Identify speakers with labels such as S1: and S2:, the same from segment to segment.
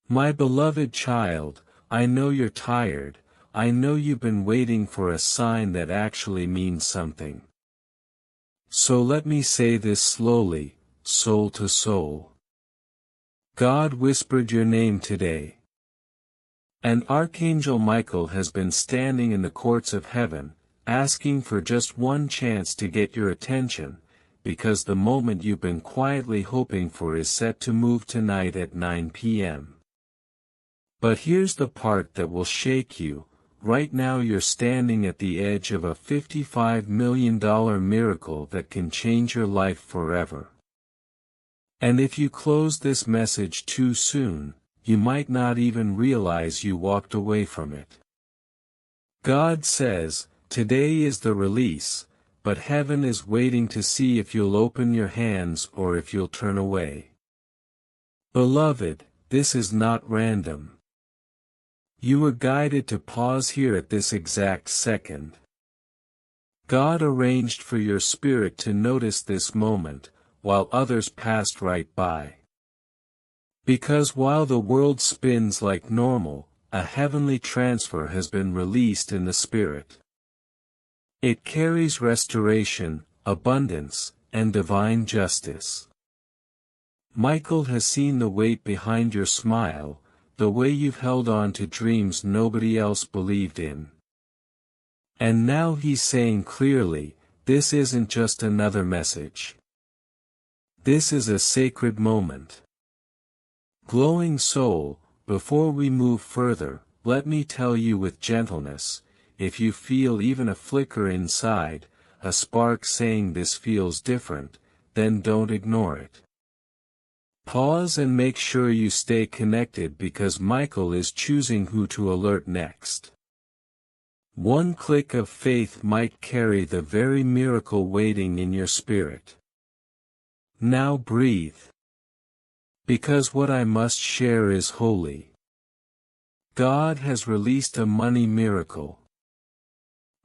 S1: My beloved child, I know you're tired, I know you've been waiting for a sign that actually means something. So let me say this slowly, soul to soul. God whispered your name today. And Archangel Michael has been standing in the courts of heaven, asking for just one chance to get your attention, because the moment you've been quietly hoping for is set to move tonight at 9 p.m. But here's the part that will shake you. Right now you're standing at the edge of a $55 million miracle that can change your life forever. And if you close this message too soon, you might not even realize you walked away from it. God says, today is the release, but heaven is waiting to see if you'll open your hands or if you'll turn away. Beloved, this is not random. You were guided to pause here at this exact second. God arranged for your spirit to notice this moment, while others passed right by. Because while the world spins like normal, a heavenly transfer has been released in the spirit. It carries restoration, abundance, and divine justice. Michael has seen the weight behind your smile, the way you've held on to dreams nobody else believed in. And now he's saying clearly, this isn't just another message. This is a sacred moment. Glowing soul, before we move further, let me tell you with gentleness, if you feel even a flicker inside, a spark saying this feels different, then don't ignore it. Pause and make sure you stay connected because Michael is choosing who to alert next. One click of faith might carry the very miracle waiting in your spirit. Now breathe. Because what I must share is holy. God has released a money miracle.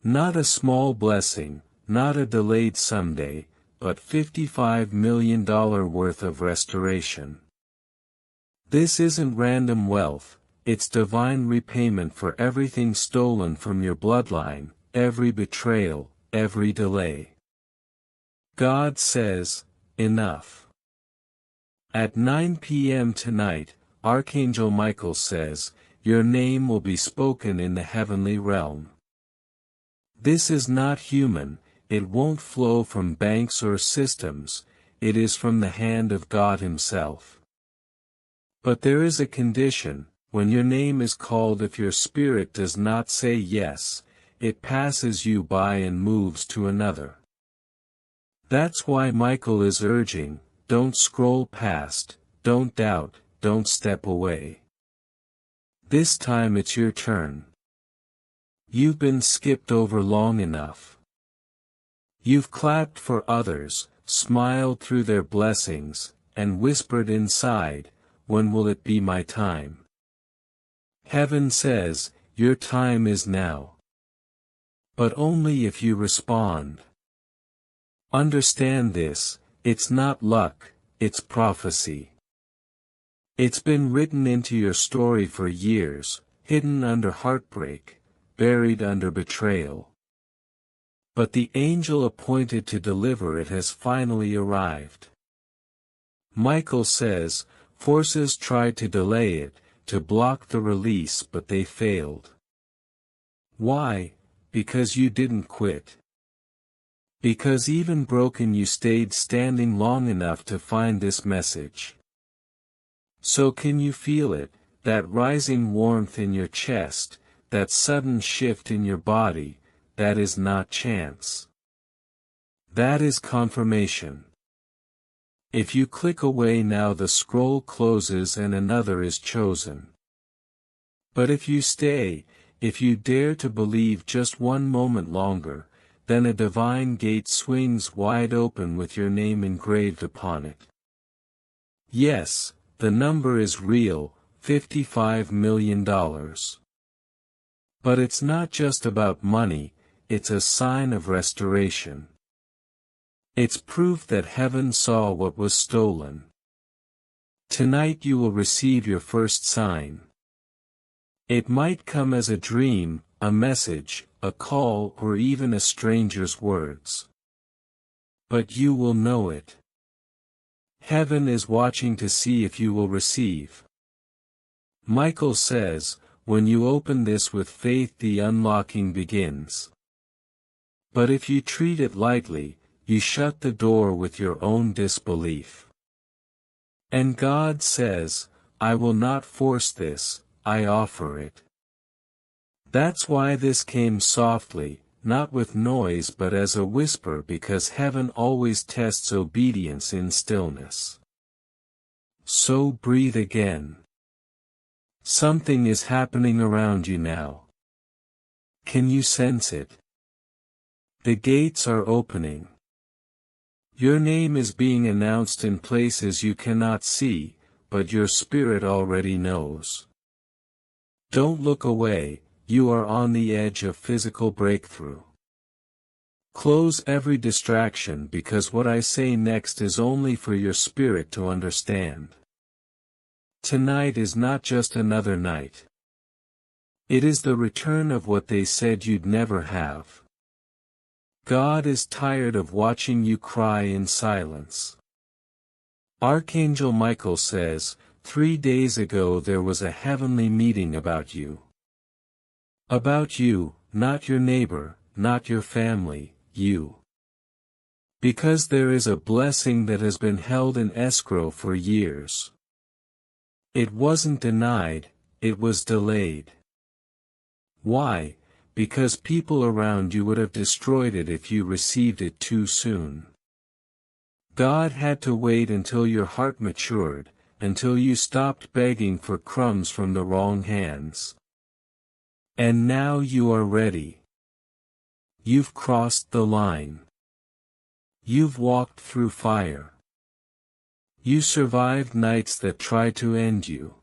S1: Not a small blessing, not a delayed someday, but $55 million worth of restoration. This isn't random wealth, it's divine repayment for everything stolen from your bloodline, every betrayal, every delay. God says, enough. At 9 p.m. tonight, Archangel Michael says, your name will be spoken in the heavenly realm. This is not human, it won't flow from banks or systems, it is from the hand of God Himself. But there is a condition, when your name is called if your spirit does not say yes, it passes you by and moves to another. That's why Michael is urging, don't scroll past, don't doubt, don't step away. This time it's your turn. You've been skipped over long enough. You've clapped for others, smiled through their blessings, and whispered inside, when will it be my time? Heaven says, your time is now. But only if you respond. Understand this, it's not luck, it's prophecy. It's been written into your story for years, hidden under heartbreak, buried under betrayal. But the angel appointed to deliver it has finally arrived. Michael says, forces tried to delay it, to block the release but they failed. Why? Because you didn't quit. Because even broken you stayed standing long enough to find this message. So can you feel it, that rising warmth in your chest, that sudden shift in your body? That is not chance. That is confirmation. If you click away now the scroll closes and another is chosen. But if you stay, if you dare to believe just one moment longer, then a divine gate swings wide open with your name engraved upon it. Yes, the number is real, $55 million. But it's not just about money, it's a sign of restoration. It's proof that heaven saw what was stolen. Tonight you will receive your first sign. It might come as a dream, a message, a call, or even a stranger's words. But you will know it. Heaven is watching to see if you will receive. Michael says, when you open this with faith, the unlocking begins. But if you treat it lightly, you shut the door with your own disbelief. And God says, I will not force this, I offer it. That's why this came softly, not with noise but as a whisper, because heaven always tests obedience in stillness. So breathe again. Something is happening around you now. Can you sense it? The gates are opening. Your name is being announced in places you cannot see, but your spirit already knows. Don't look away, you are on the edge of physical breakthrough. Close every distraction, because what I say next is only for your spirit to understand. Tonight is not just another night. It is the return of what they said you'd never have. God is tired of watching you cry in silence. Archangel Michael says, 3 days ago there was a heavenly meeting about you. About you, not your neighbor, not your family, you. Because there is a blessing that has been held in escrow for years. It wasn't denied, it was delayed. Why? Because people around you would have destroyed it if you received it too soon. God had to wait until your heart matured, until you stopped begging for crumbs from the wrong hands. And now you are ready. You've crossed the line. You've walked through fire. You survived nights that tried to end you.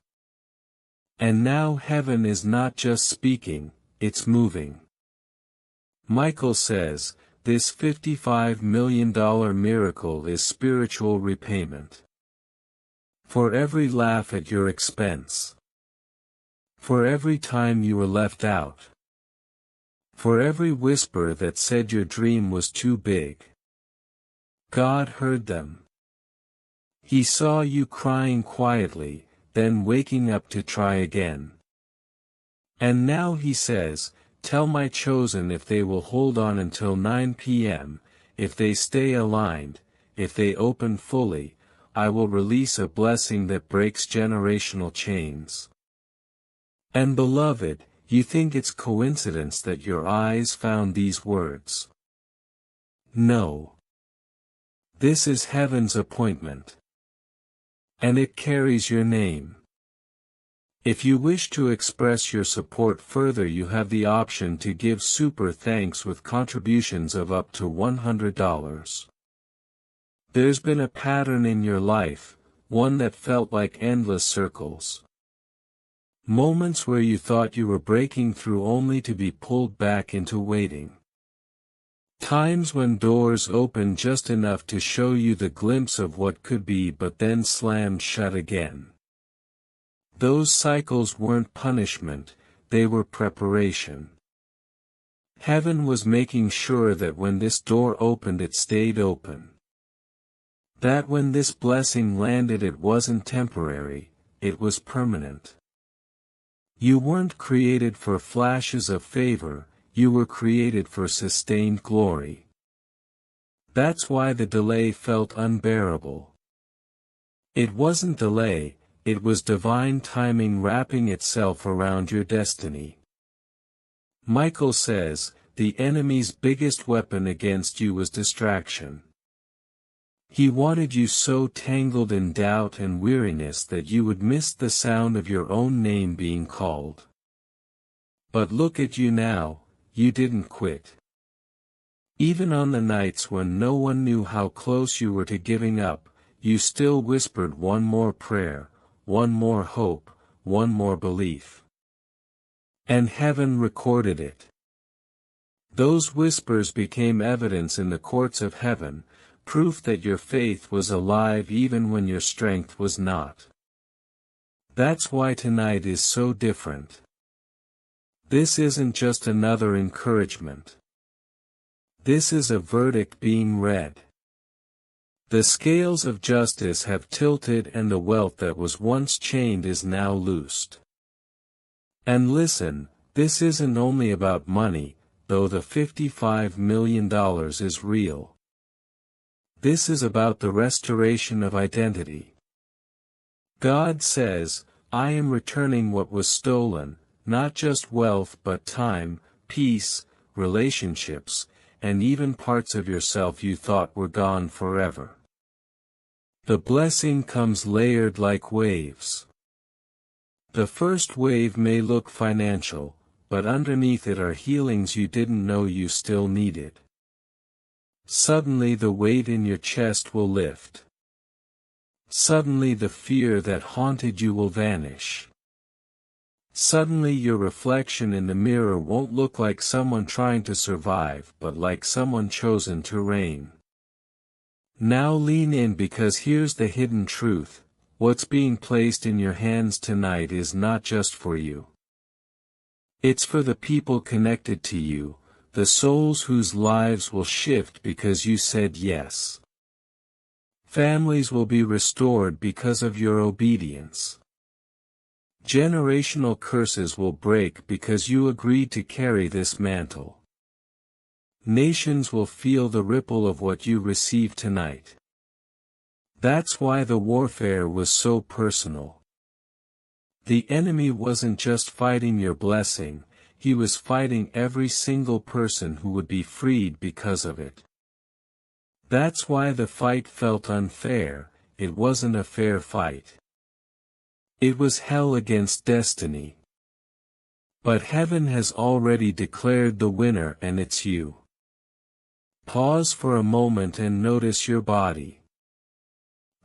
S1: And now heaven is not just speaking, it's moving. Michael says, this $55 million miracle is spiritual repayment. For every laugh at your expense. For every time you were left out. For every whisper that said your dream was too big. God heard them. He saw you crying quietly, then waking up to try again. And now he says, tell my chosen if they will hold on until 9 p.m., if they stay aligned, if they open fully, I will release a blessing that breaks generational chains. And beloved, you think it's coincidence that your eyes found these words? No. This is heaven's appointment. And it carries your name. If you wish to express your support further, you have the option to give super thanks with contributions of up to $100. There's been a pattern in your life, one that felt like endless circles. Moments where you thought you were breaking through only to be pulled back into waiting. Times when doors opened just enough to show you the glimpse of what could be but then slammed shut again. Those cycles weren't punishment, they were preparation. Heaven was making sure that when this door opened it stayed open. That when this blessing landed it wasn't temporary, it was permanent. You weren't created for flashes of favor, you were created for sustained glory. That's why the delay felt unbearable. It wasn't delay, it was divine timing wrapping itself around your destiny. Michael says, the enemy's biggest weapon against you was distraction. He wanted you so tangled in doubt and weariness that you would miss the sound of your own name being called. But look at you now, you didn't quit. Even on the nights when no one knew how close you were to giving up, you still whispered one more prayer, one more hope, one more belief. And heaven recorded it. Those whispers became evidence in the courts of heaven, proof that your faith was alive even when your strength was not. That's why tonight is so different. This isn't just another encouragement. This is a verdict being read. The scales of justice have tilted and the wealth that was once chained is now loosed. And listen, this isn't only about money, though the $55 million is real. This is about the restoration of identity. God says, I am returning what was stolen, not just wealth but time, peace, relationships, and even parts of yourself you thought were gone forever. The blessing comes layered like waves. The first wave may look financial, but underneath it are healings you didn't know you still needed. Suddenly the weight in your chest will lift. Suddenly the fear that haunted you will vanish. Suddenly your reflection in the mirror won't look like someone trying to survive but like someone chosen to reign. Now lean in because here's the hidden truth, what's being placed in your hands tonight is not just for you. It's for the people connected to you, the souls whose lives will shift because you said yes. Families will be restored because of your obedience. Generational curses will break because you agreed to carry this mantle. Nations will feel the ripple of what you received tonight. That's why the warfare was so personal. The enemy wasn't just fighting your blessing, he was fighting every single person who would be freed because of it. That's why the fight felt unfair, it wasn't a fair fight. It was hell against destiny. But heaven has already declared the winner and it's you. Pause for a moment and notice your body.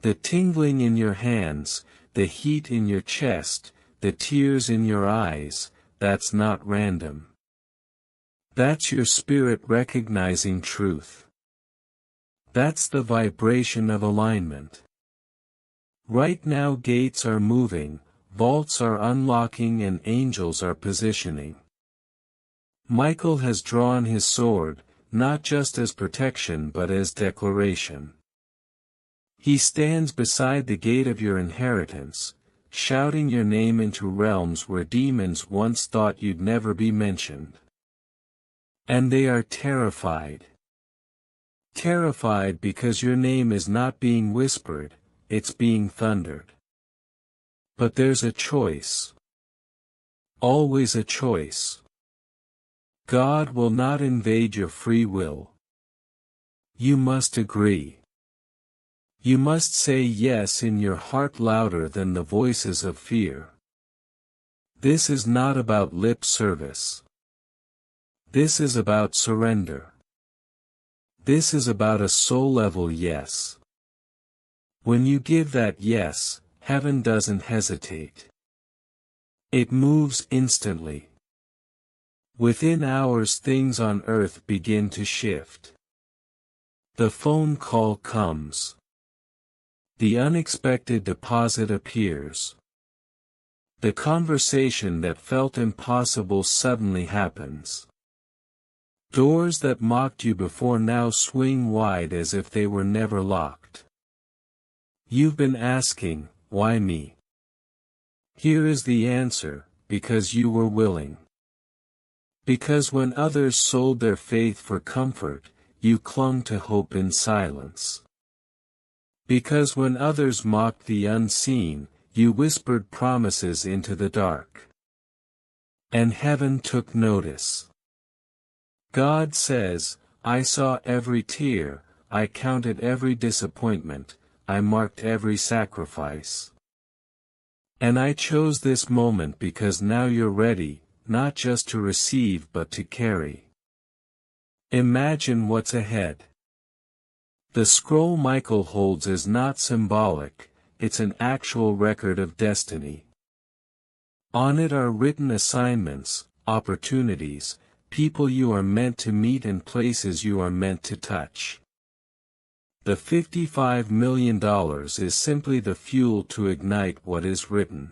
S1: The tingling in your hands, the heat in your chest, the tears in your eyes, that's not random. That's your spirit recognizing truth. That's the vibration of alignment. Right now gates are moving, vaults are unlocking and angels are positioning. Michael has drawn his sword, not just as protection but as declaration. He stands beside the gate of your inheritance, shouting your name into realms where demons once thought you'd never be mentioned. And they are terrified. Terrified because your name is not being whispered, it's being thundered. But there's a choice. Always a choice. God will not invade your free will. You must agree. You must say yes in your heart louder than the voices of fear. This is not about lip service. This is about surrender. This is about a soul-level yes. When you give that yes, heaven doesn't hesitate. It moves instantly. Within hours things on earth begin to shift. The phone call comes. The unexpected deposit appears. The conversation that felt impossible suddenly happens. Doors that mocked you before now swing wide as if they were never locked. You've been asking, why me? Here is the answer, because you were willing. Because when others sold their faith for comfort, you clung to hope in silence. Because when others mocked the unseen, you whispered promises into the dark. And heaven took notice. God says, I saw every tear, I counted every disappointment, I marked every sacrifice. And I chose this moment because now you're ready, not just to receive but to carry. Imagine what's ahead. The scroll Michael holds is not symbolic, it's an actual record of destiny. On it are written assignments, opportunities, people you are meant to meet and places you are meant to touch. The $55 million is simply the fuel to ignite what is written.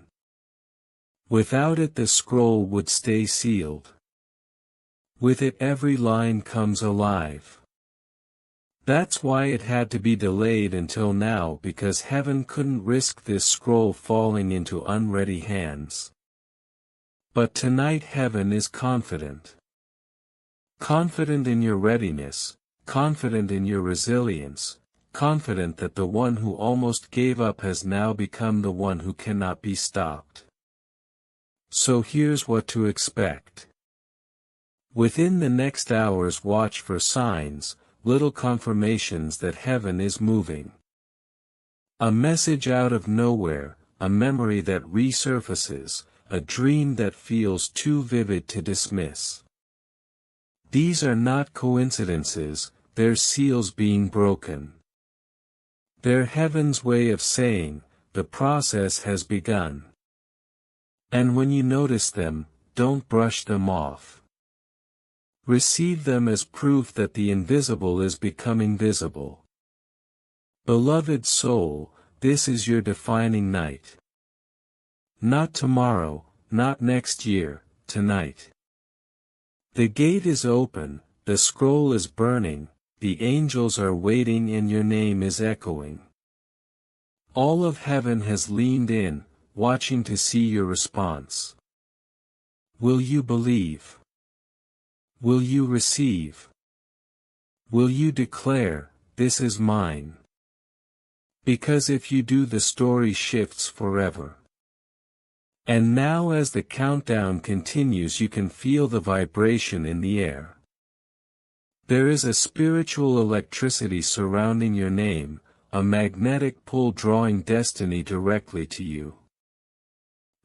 S1: Without it the scroll would stay sealed. With it every line comes alive. That's why it had to be delayed until now, because heaven couldn't risk this scroll falling into unready hands. But tonight heaven is confident. Confident in your readiness, confident in your resilience, confident that the one who almost gave up has now become the one who cannot be stopped. So here's what to expect. Within the next hours watch for signs, little confirmations that heaven is moving. A message out of nowhere, a memory that resurfaces, a dream that feels too vivid to dismiss. These are not coincidences, they're seals being broken. They're heaven's way of saying, the process has begun. And when you notice them, don't brush them off. Receive them as proof that the invisible is becoming visible. Beloved soul, this is your defining night. Not tomorrow, not next year, tonight. The gate is open, the scroll is burning, the angels are waiting and your name is echoing. All of heaven has leaned in, watching to see your response. Will you believe? Will you receive? Will you declare, this is mine? Because if you do, the story shifts forever. And now as the countdown continues, you can feel the vibration in the air. There is a spiritual electricity surrounding your name, a magnetic pull drawing destiny directly to you.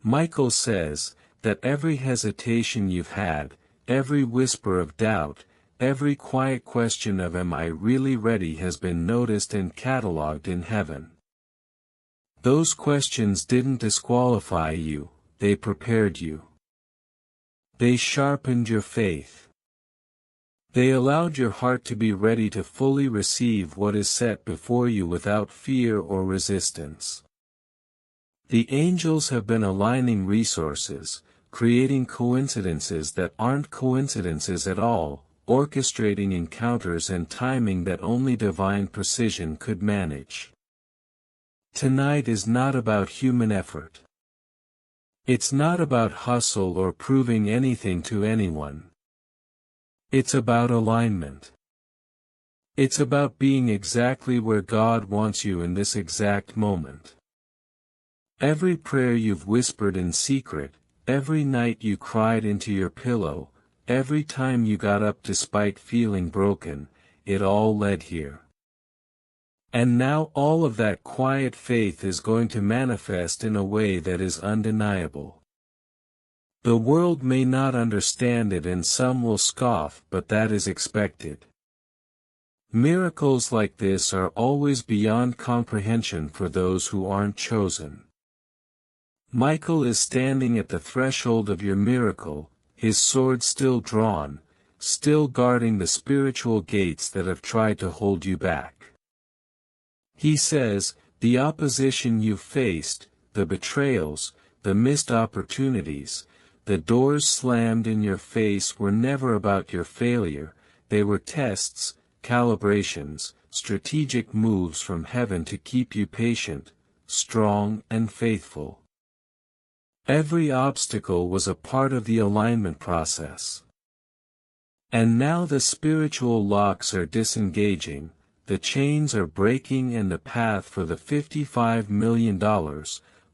S1: Michael says, that every hesitation you've had, every whisper of doubt, every quiet question of am I really ready has been noticed and catalogued in heaven. Those questions didn't disqualify you, they prepared you. They sharpened your faith. They allowed your heart to be ready to fully receive what is set before you without fear or resistance. The angels have been aligning resources, creating coincidences that aren't coincidences at all, orchestrating encounters and timing that only divine precision could manage. Tonight is not about human effort. It's not about hustle or proving anything to anyone. It's about alignment. It's about being exactly where God wants you in this exact moment. Every prayer you've whispered in secret, every night you cried into your pillow, every time you got up despite feeling broken, it all led here. And now all of that quiet faith is going to manifest in a way that is undeniable. The world may not understand it and some will scoff, but that is expected. Miracles like this are always beyond comprehension for those who aren't chosen. Michael is standing at the threshold of your miracle, his sword still drawn, still guarding the spiritual gates that have tried to hold you back. He says, the opposition you faced, the betrayals, the missed opportunities, the doors slammed in your face were never about your failure, they were tests, calibrations, strategic moves from heaven to keep you patient, strong and faithful. Every obstacle was a part of the alignment process. And now the spiritual locks are disengaging, the chains are breaking and the path for the $55 million,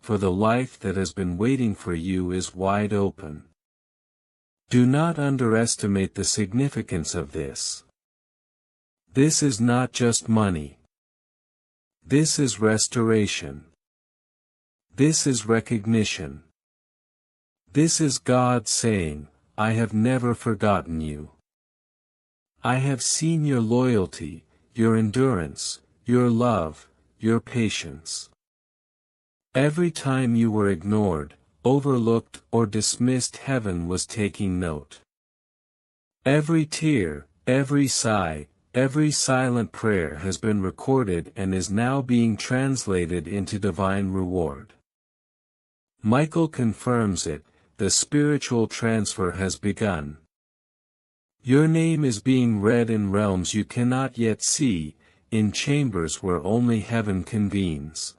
S1: for the life that has been waiting for you is wide open. Do not underestimate the significance of this. This is not just money. This is restoration. This is recognition. This is God saying, I have never forgotten you. I have seen your loyalty, your endurance, your love, your patience. Every time you were ignored, overlooked or dismissed, heaven was taking note. Every tear, every sigh, every silent prayer has been recorded and is now being translated into divine reward. Michael confirms it, the spiritual transfer has begun. Your name is being read in realms you cannot yet see, in chambers where only heaven convenes.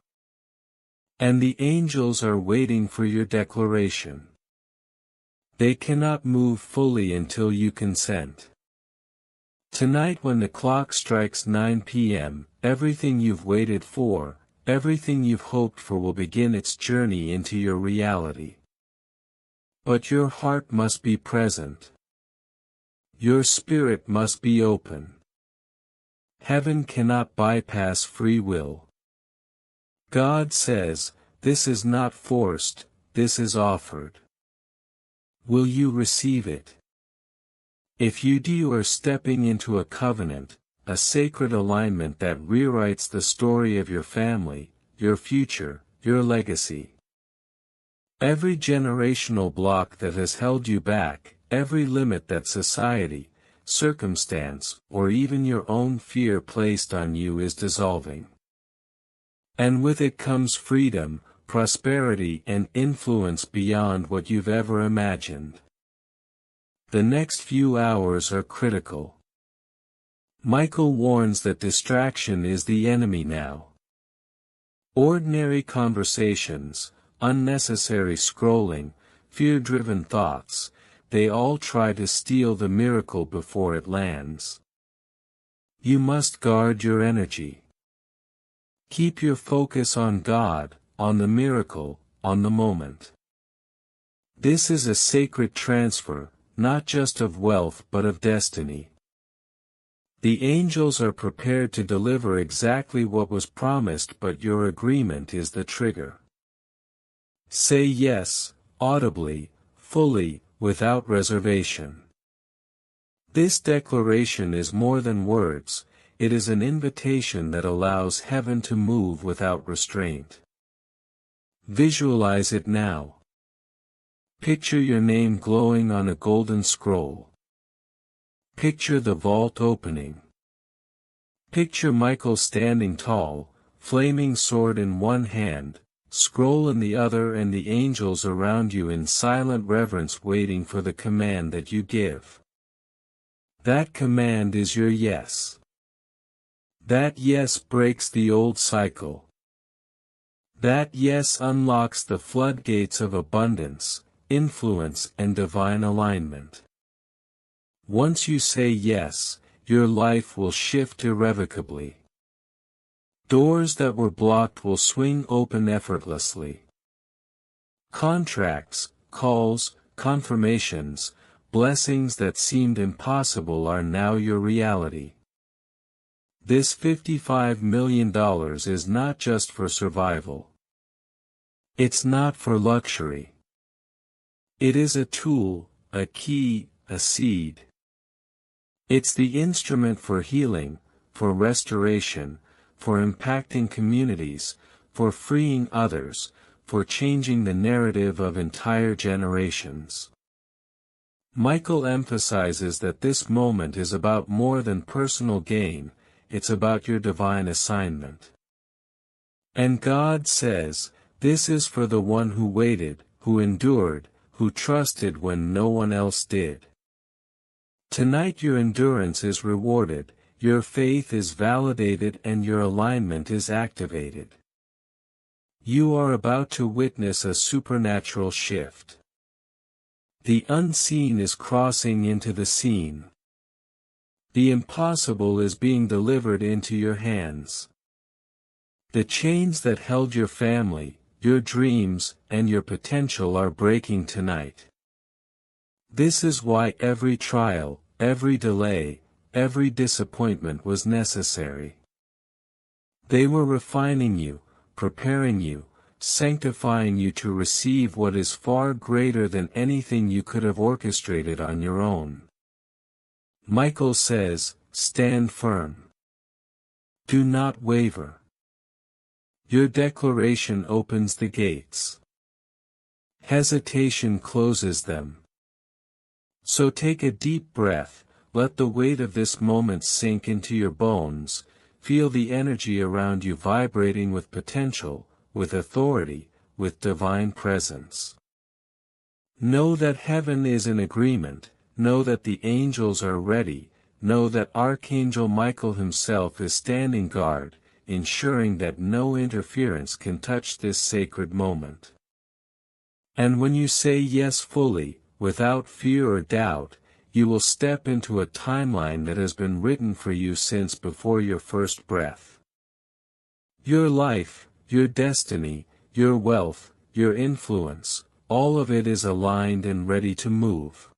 S1: And the angels are waiting for your declaration. They cannot move fully until you consent. Tonight when the clock strikes 9 p.m., everything you've waited for, everything you've hoped for will begin its journey into your reality. But your heart must be present. Your spirit must be open. Heaven cannot bypass free will. God says, this is not forced, this is offered. Will you receive it? If you do, you are stepping into a covenant, a sacred alignment that rewrites the story of your family, your future, your legacy. Every generational block that has held you back, every limit that society, circumstance, or even your own fear placed on you is dissolving. And with it comes freedom, prosperity and influence beyond what you've ever imagined. The next few hours are critical. Michael warns that distraction is the enemy now. Ordinary conversations, unnecessary scrolling, fear-driven thoughts, they all try to steal the miracle before it lands. You must guard your energy. Keep your focus on God, on the miracle, on the moment. This is a sacred transfer, not just of wealth but of destiny. The angels are prepared to deliver exactly what was promised, but your agreement is the trigger. Say yes, audibly, fully, without reservation. This declaration is more than words, it is an invitation that allows heaven to move without restraint. Visualize it now. Picture your name glowing on a golden scroll. Picture the vault opening. Picture Michael standing tall, flaming sword in one hand, scroll in the other, and the angels around you in silent reverence waiting for the command that you give. That command is your yes. That yes breaks the old cycle. That yes unlocks the floodgates of abundance, influence and divine alignment. Once you say yes, your life will shift irrevocably. Doors that were blocked will swing open effortlessly. Contracts, calls, confirmations, blessings that seemed impossible are now your reality. This $55 million is not just for survival. It's not for luxury. It is a tool, a key, a seed. It's the instrument for healing, for restoration, for impacting communities, for freeing others, for changing the narrative of entire generations. Michael emphasizes that this moment is about more than personal gain, it's about your divine assignment. And God says, this is for the one who waited, who endured, who trusted when no one else did. Tonight your endurance is rewarded, your faith is validated and your alignment is activated. You are about to witness a supernatural shift. The unseen is crossing into the seen. The impossible is being delivered into your hands. The chains that held your family, your dreams, and your potential are breaking tonight. This is why every trial, every delay, every disappointment was necessary. They were refining you, preparing you, sanctifying you to receive what is far greater than anything you could have orchestrated on your own. Michael says, stand firm. Do not waver. Your declaration opens the gates. Hesitation closes them. So take a deep breath, let the weight of this moment sink into your bones, feel the energy around you vibrating with potential, with authority, with divine presence. Know that heaven is in agreement, know that the angels are ready, know that Archangel Michael himself is standing guard, ensuring that no interference can touch this sacred moment. And when you say yes fully, without fear or doubt, you will step into a timeline that has been written for you since before your first breath. Your life, your destiny, your wealth, your influence, all of it is aligned and ready to move.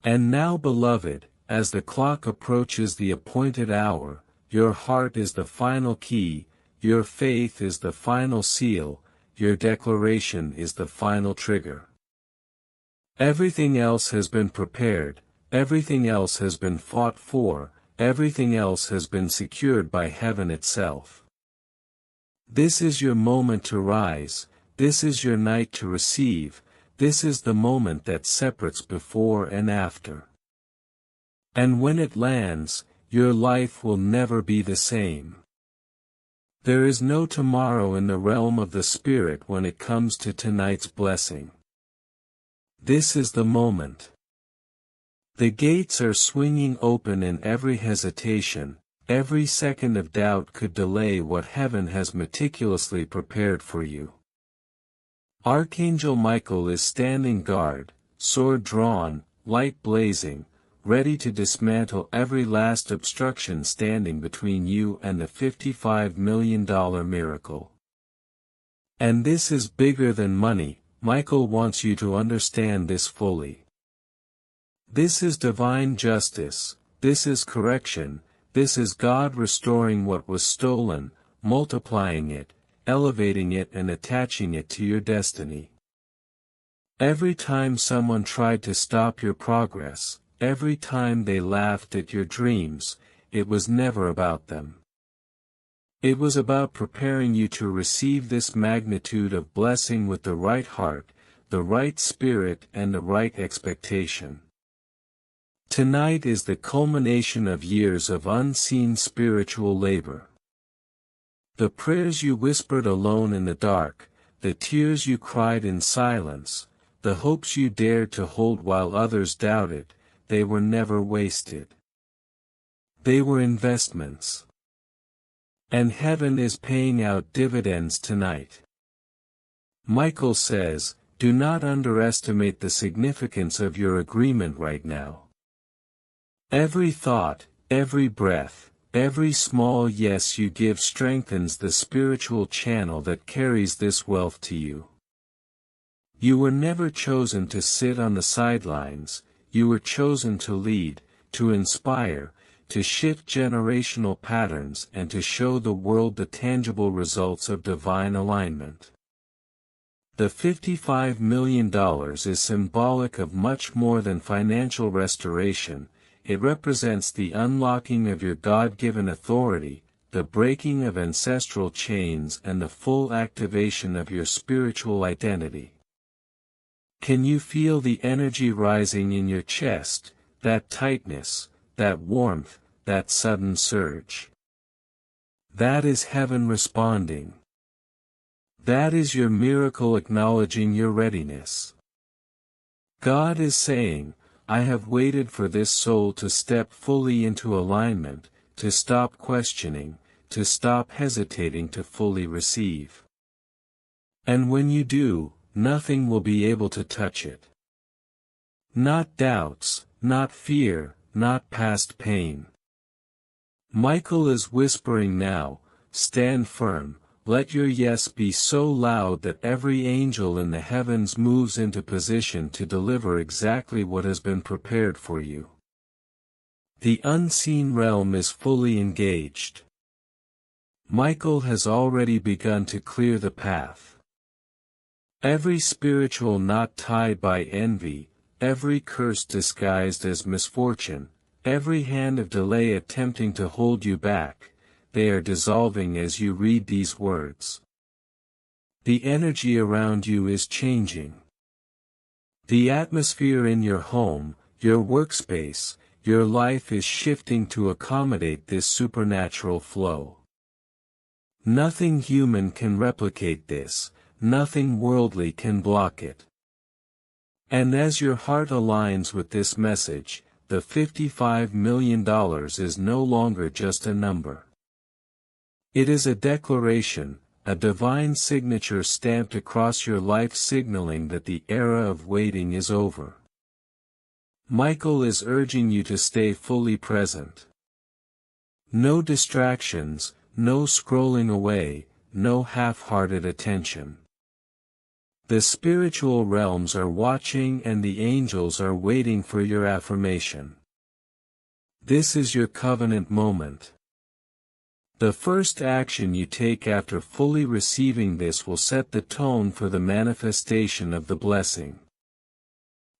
S1: And now, beloved, as the clock approaches the appointed hour, your heart is the final key, your faith is the final seal, your declaration is the final trigger. Everything else has been prepared, everything else has been fought for, everything else has been secured by heaven itself. This is your moment to rise, this is your night to receive, this is the moment that separates before and after. And when it lands, your life will never be the same. There is no tomorrow in the realm of the Spirit when it comes to tonight's blessing. This is the moment. The gates are swinging open and every hesitation, every second of doubt could delay what heaven has meticulously prepared for you. Archangel Michael is standing guard, sword drawn, light blazing, ready to dismantle every last obstruction standing between you and the $55 million miracle. And this is bigger than money. Michael wants you to understand this fully. This is divine justice, this is correction, this is God restoring what was stolen, multiplying it, elevating it and attaching it to your destiny. Every time someone tried to stop your progress, every time they laughed at your dreams, it was never about them. It was about preparing you to receive this magnitude of blessing with the right heart, the right spirit and the right expectation. Tonight is the culmination of years of unseen spiritual labor. The prayers you whispered alone in the dark, the tears you cried in silence, the hopes you dared to hold while others doubted, they were never wasted. They were investments. And heaven is paying out dividends tonight. Michael says, do not underestimate the significance of your agreement right now. Every thought, every breath, every small yes you give strengthens the spiritual channel that carries this wealth to you. You were never chosen to sit on the sidelines, you were chosen to lead, to inspire, to shift generational patterns and to show the world the tangible results of divine alignment. The $55 million is symbolic of much more than financial restoration, it represents the unlocking of your God-given authority, the breaking of ancestral chains and the full activation of your spiritual identity. Can you feel the energy rising in your chest, that tightness, that warmth, that sudden surge? That is heaven responding. That is your miracle acknowledging your readiness. God is saying, I have waited for this soul to step fully into alignment, to stop questioning, to stop hesitating to fully receive. And when you do, nothing will be able to touch it. Not doubts, not fear, not past pain. Michael is whispering now, stand firm, let your yes be so loud that every angel in the heavens moves into position to deliver exactly what has been prepared for you. The unseen realm is fully engaged. Michael has already begun to clear the path. Every spiritual knot tied by envy, every curse disguised as misfortune, every hand of delay attempting to hold you back, they are dissolving as you read these words. The energy around you is changing. The atmosphere in your home, your workspace, your life is shifting to accommodate this supernatural flow. Nothing human can replicate this, nothing worldly can block it. And as your heart aligns with this message, the $55 million is no longer just a number. It is a declaration, a divine signature stamped across your life signaling that the era of waiting is over. Michael is urging you to stay fully present. No distractions, no scrolling away, no half-hearted attention. The spiritual realms are watching and the angels are waiting for your affirmation. This is your covenant moment. The first action you take after fully receiving this will set the tone for the manifestation of the blessing.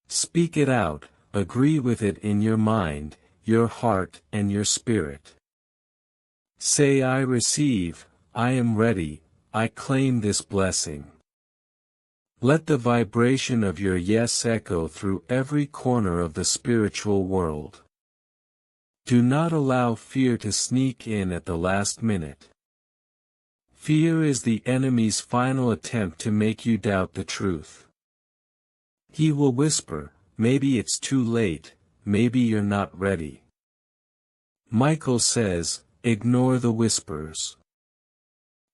S1: Speak it out, agree with it in your mind, your heart, and your spirit. Say, I receive, I am ready, I claim this blessing. Let the vibration of your yes echo through every corner of the spiritual world. Do not allow fear to sneak in at the last minute. Fear is the enemy's final attempt to make you doubt the truth. He will whisper, maybe it's too late, maybe you're not ready. Michael says, ignore the whispers.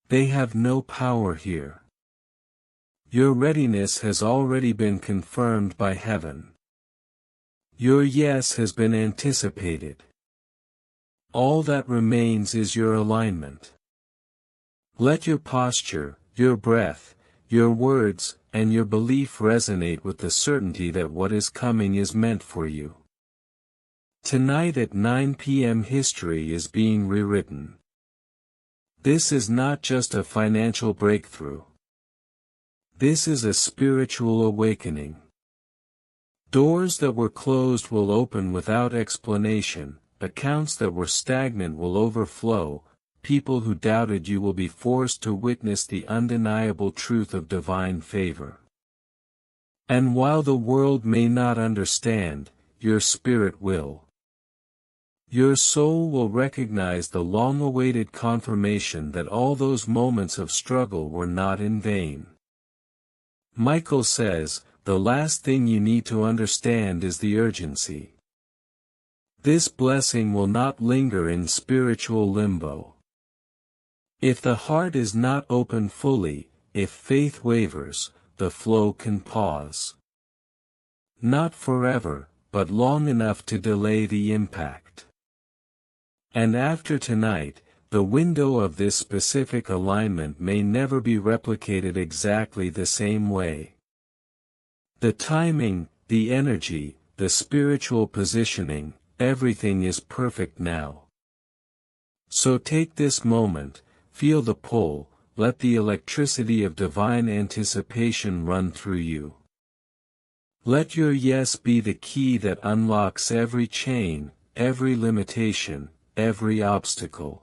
S1: They have no power here. Your readiness has already been confirmed by heaven. Your yes has been anticipated. All that remains is your alignment. Let your posture, your breath, your words, and your belief resonate with the certainty that what is coming is meant for you. Tonight at 9 p.m. history is being rewritten. This is not just a financial breakthrough. This is a spiritual awakening. Doors that were closed will open without explanation, accounts that were stagnant will overflow, people who doubted you will be forced to witness the undeniable truth of divine favor. And while the world may not understand, your spirit will. Your soul will recognize the long-awaited confirmation that all those moments of struggle were not in vain. Michael says, the last thing you need to understand is the urgency. This blessing will not linger in spiritual limbo. If the heart is not open fully, if faith wavers, the flow can pause. Not forever, but long enough to delay the impact. And after tonight, the window of this specific alignment may never be replicated exactly the same way. The timing, the energy, the spiritual positioning, everything is perfect now. So take this moment, feel the pull, let the electricity of divine anticipation run through you. Let your yes be the key that unlocks every chain, every limitation, every obstacle.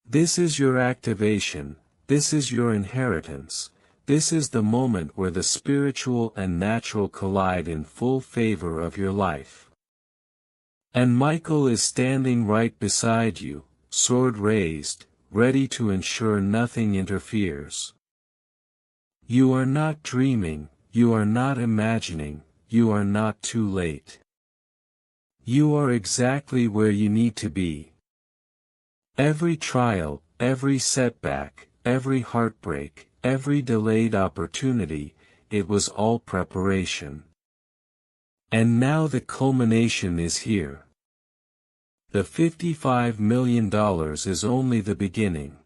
S1: This is your activation, this is your inheritance, this is the moment where the spiritual and natural collide in full favor of your life. And Michael is standing right beside you, sword raised, ready to ensure nothing interferes. You are not dreaming, you are not imagining, you are not too late. You are exactly where you need to be. Every trial, every setback, every heartbreak, every delayed opportunity, it was all preparation. And now the culmination is here. The $55 million is only the beginning.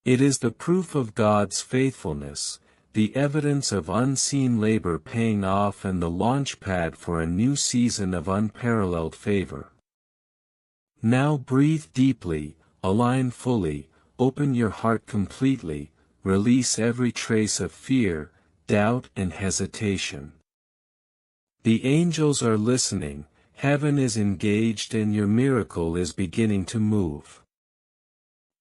S1: It is the proof of God's faithfulness, the evidence of unseen labor paying off and the launchpad for a new season of unparalleled favor. Now breathe deeply, align fully, open your heart completely, release every trace of fear, doubt and hesitation. The angels are listening, heaven is engaged and your miracle is beginning to move.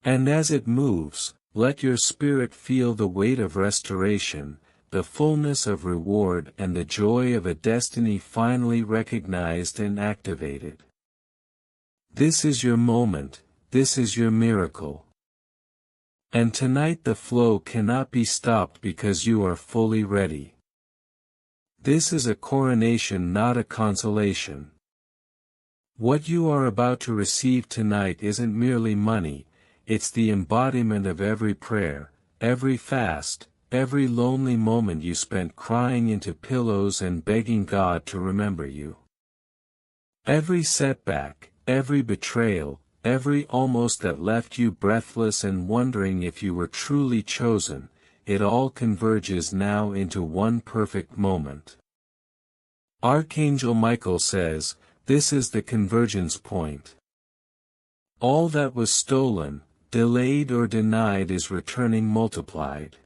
S1: And as it moves, let your spirit feel the weight of restoration, the fullness of reward and the joy of a destiny finally recognized and activated. This is your moment, this is your miracle. And tonight the flow cannot be stopped because you are fully ready. This is a coronation, not a consolation. What you are about to receive tonight isn't merely money, it's the embodiment of every prayer, every fast, every lonely moment you spent crying into pillows and begging God to remember you. Every setback, every betrayal, every almost that left you breathless and wondering if you were truly chosen, it all converges now into one perfect moment. Archangel Michael says, this is the convergence point. All that was stolen, delayed or denied is returning multiplied.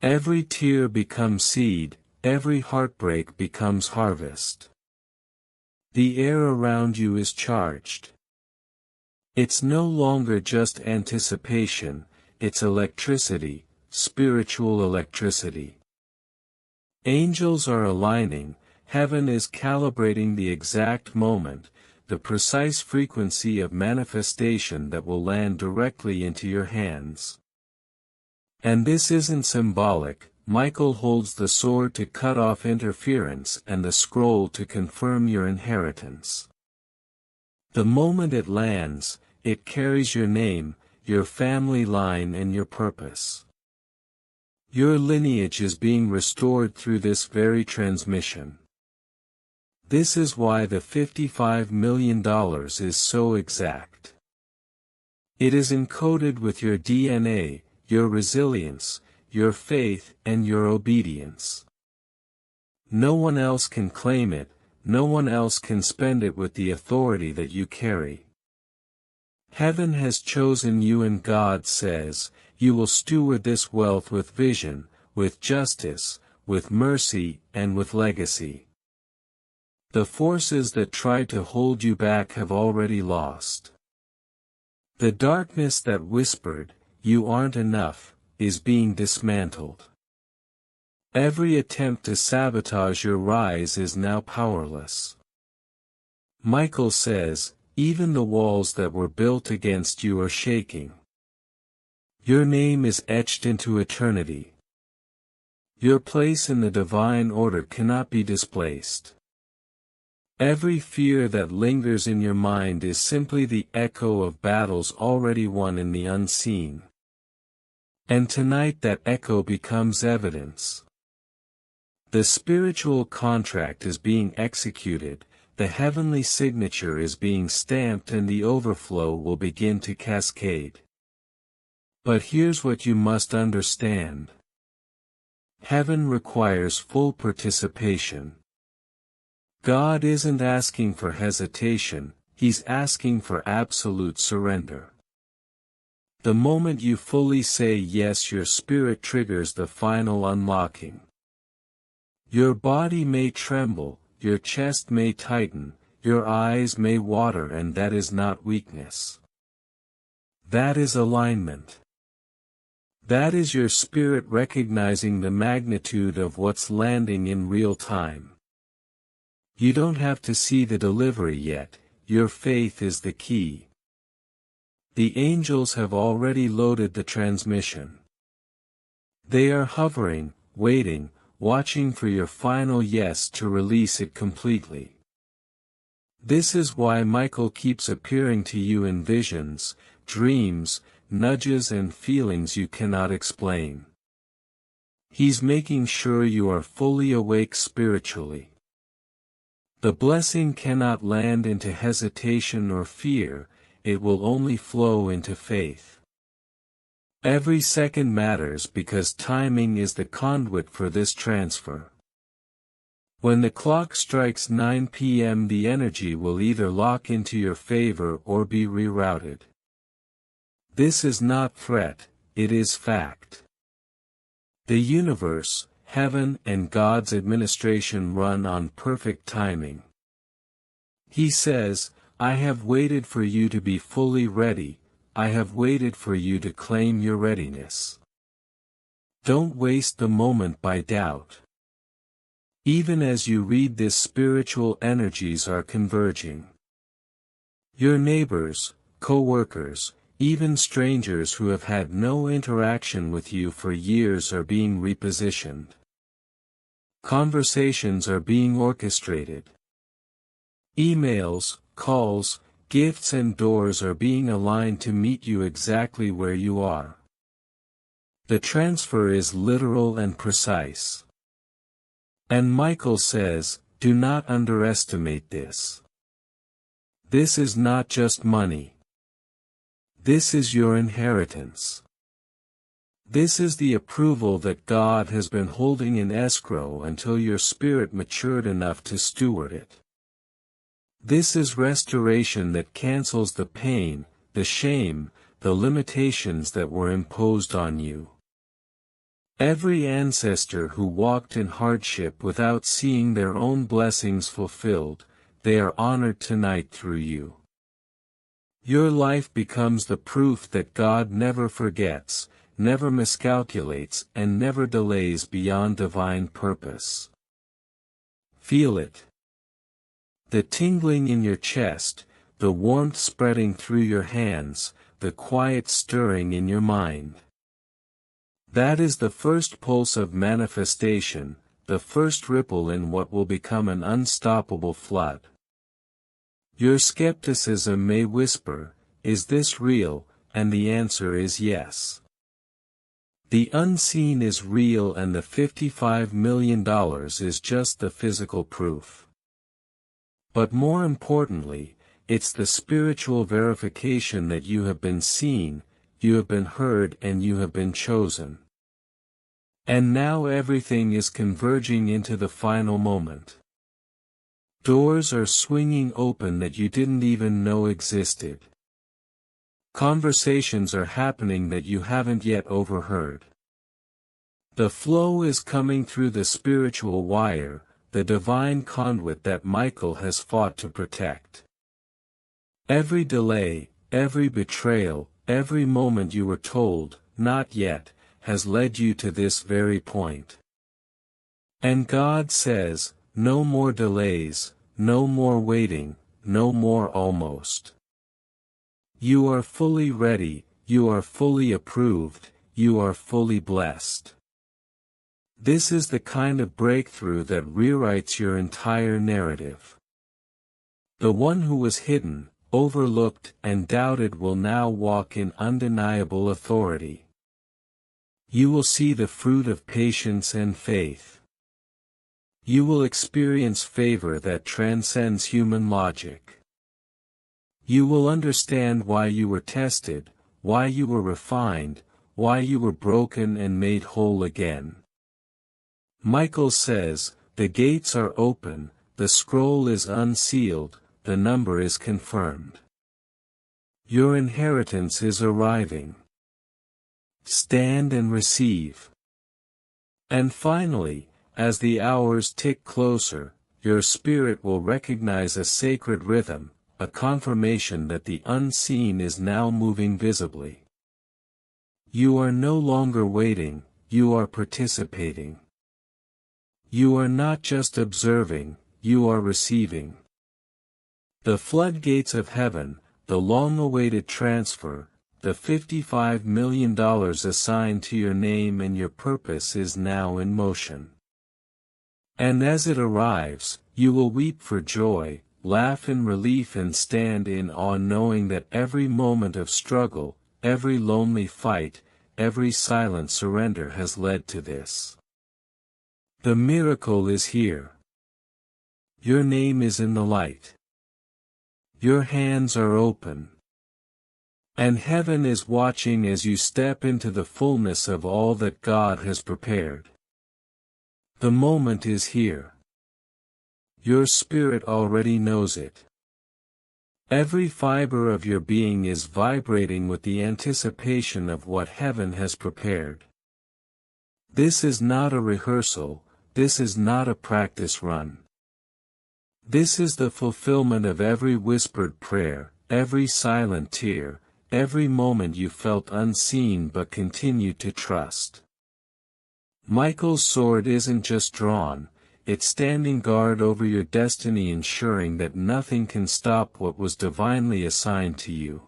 S1: Every tear becomes seed, every heartbreak becomes harvest. The air around you is charged. It's no longer just anticipation, it's electricity, spiritual electricity. Angels are aligning, heaven is calibrating the exact moment, the precise frequency of manifestation that will land directly into your hands. And this isn't symbolic, Michael holds the sword to cut off interference and the scroll to confirm your inheritance. The moment it lands, it carries your name, your family line and your purpose. Your lineage is being restored through this very transmission. This is why the $55 million is so exact. It is encoded with your DNA, your resilience, your faith, and your obedience. No one else can claim it, no one else can spend it with the authority that you carry. Heaven has chosen you and God says, you will steward this wealth with vision, with justice, with mercy, and with legacy. The forces that tried to hold you back have already lost. The darkness that whispered, "You aren't enough," is being dismantled. Every attempt to sabotage your rise is now powerless. Michael says, even the walls that were built against you are shaking. Your name is etched into eternity. Your place in the divine order cannot be displaced. Every fear that lingers in your mind is simply the echo of battles already won in the unseen. And tonight that echo becomes evidence. The spiritual contract is being executed, the heavenly signature is being stamped and the overflow will begin to cascade. But here's what you must understand. Heaven requires full participation. God isn't asking for hesitation, He's asking for absolute surrender. The moment you fully say yes, your spirit triggers the final unlocking. Your body may tremble, your chest may tighten, your eyes may water, and that is not weakness. That is alignment. That is your spirit recognizing the magnitude of what's landing in real time. You don't have to see the delivery yet, your faith is the key. The angels have already loaded the transmission. They are hovering, waiting, watching for your final yes to release it completely. This is why Michael keeps appearing to you in visions, dreams, nudges and feelings you cannot explain. He's making sure you are fully awake spiritually. The blessing cannot land into hesitation or fear, it will only flow into faith. Every second matters because timing is the conduit for this transfer. When the clock strikes 9 p.m., the energy will either lock into your favor or be rerouted. This is not threat, it is fact. The universe, heaven and God's administration run on perfect timing. He says, I have waited for you to be fully ready, I have waited for you to claim your readiness. Don't waste the moment by doubt. Even as you read this, spiritual energies are converging. Your neighbors, co-workers, Even strangers who have had no interaction with you for years are being repositioned. Conversations are being orchestrated. Emails, calls, gifts and doors are being aligned to meet you exactly where you are. The transfer is literal and precise. And Michael says, do not underestimate this. This is not just money. This is your inheritance. This is the approval that God has been holding in escrow until your spirit matured enough to steward it. This is restoration that cancels the pain, the shame, the limitations that were imposed on you. Every ancestor who walked in hardship without seeing their own blessings fulfilled, they are honored tonight through you. Your life becomes the proof that God never forgets, never miscalculates, and never delays beyond divine purpose. Feel it. The tingling in your chest, the warmth spreading through your hands, the quiet stirring in your mind. That is the first pulse of manifestation, the first ripple in what will become an unstoppable flood. Your skepticism may whisper, is this real? And the answer is yes. The unseen is real and the $55 million is just the physical proof. But more importantly, it's the spiritual verification that you have been seen, you have been heard, and you have been chosen. And now everything is converging into the final moment. Doors are swinging open that you didn't even know existed. Conversations are happening that you haven't yet overheard. The flow is coming through the spiritual wire, the divine conduit that Michael has fought to protect. Every delay, every betrayal, every moment you were told, not yet, has led you to this very point. And God says, no more delays, no more waiting, no more almost. You are fully ready, you are fully approved, you are fully blessed. This is the kind of breakthrough that rewrites your entire narrative. The one who was hidden, overlooked, and doubted will now walk in undeniable authority. You will see the fruit of patience and faith. You will experience favor that transcends human logic. You will understand why you were tested, why you were refined, why you were broken and made whole again. Michael says, the gates are open, the scroll is unsealed, the number is confirmed. Your inheritance is arriving. Stand and receive. And finally, as the hours tick closer, your spirit will recognize a sacred rhythm, a confirmation that the unseen is now moving visibly. You are no longer waiting, you are participating. You are not just observing, you are receiving. The floodgates of heaven, the long-awaited transfer, the $55 million assigned to your name and your purpose is now in motion. And as it arrives, you will weep for joy, laugh in relief and stand in awe knowing that every moment of struggle, every lonely fight, every silent surrender has led to this. The miracle is here. Your name is in the light. Your hands are open. And heaven is watching as you step into the fullness of all that God has prepared. The moment is here. Your spirit already knows it. Every fiber of your being is vibrating with the anticipation of what heaven has prepared. This is not a rehearsal, this is not a practice run. This is the fulfillment of every whispered prayer, every silent tear, every moment you felt unseen but continued to trust. Michael's sword isn't just drawn, it's standing guard over your destiny, ensuring that nothing can stop what was divinely assigned to you.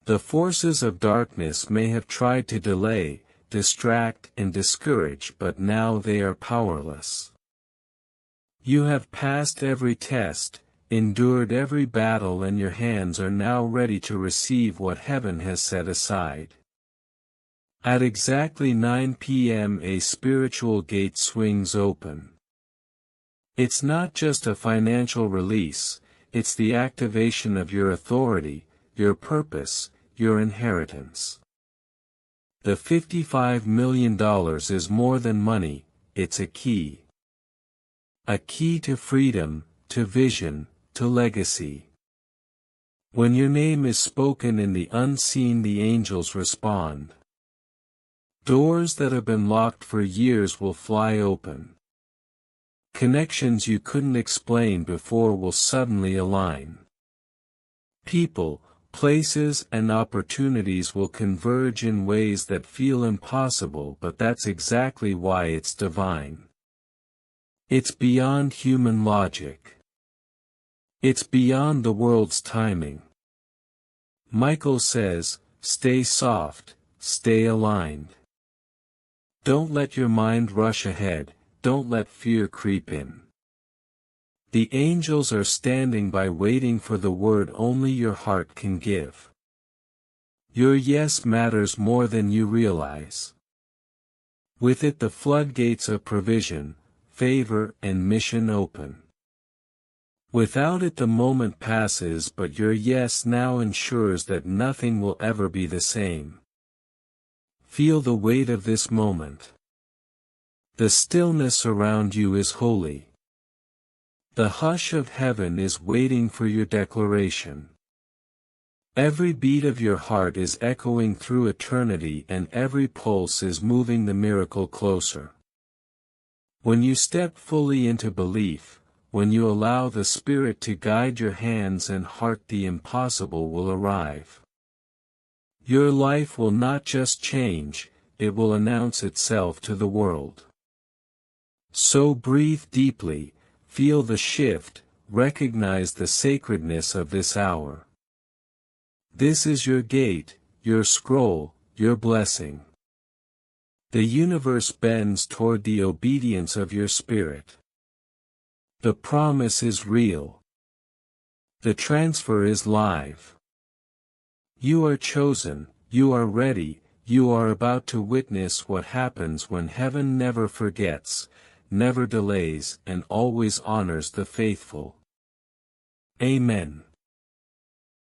S1: The forces of darkness may have tried to delay, distract and discourage, but now they are powerless. You have passed every test, endured every battle, and your hands are now ready to receive what heaven has set aside. At exactly 9 p.m. a spiritual gate swings open. It's not just a financial release, it's the activation of your authority, your purpose, your inheritance. The $55 million is more than money, it's a key. A key to freedom, to vision, to legacy. When your name is spoken in the unseen, the angels respond. Doors that have been locked for years will fly open. Connections you couldn't explain before will suddenly align. People, places and opportunities will converge in ways that feel impossible, but that's exactly why it's divine. It's beyond human logic. It's beyond the world's timing. Michael says, stay soft, stay aligned. Don't let your mind rush ahead, don't let fear creep in. The angels are standing by, waiting for the word only your heart can give. Your yes matters more than you realize. With it the floodgates of provision, favor and mission open. Without it the moment passes, but your yes now ensures that nothing will ever be the same. Feel the weight of this moment. The stillness around you is holy. The hush of heaven is waiting for your declaration. Every beat of your heart is echoing through eternity, and every pulse is moving the miracle closer. When you step fully into belief, when you allow the Spirit to guide your hands and heart, the impossible will arrive. Your life will not just change, it will announce itself to the world. So breathe deeply, feel the shift, recognize the sacredness of this hour. This is your gate, your scroll, your blessing. The universe bends toward the obedience of your spirit. The promise is real. The transfer is live. You are chosen, you are ready, you are about to witness what happens when heaven never forgets, never delays, and always honors the faithful. Amen.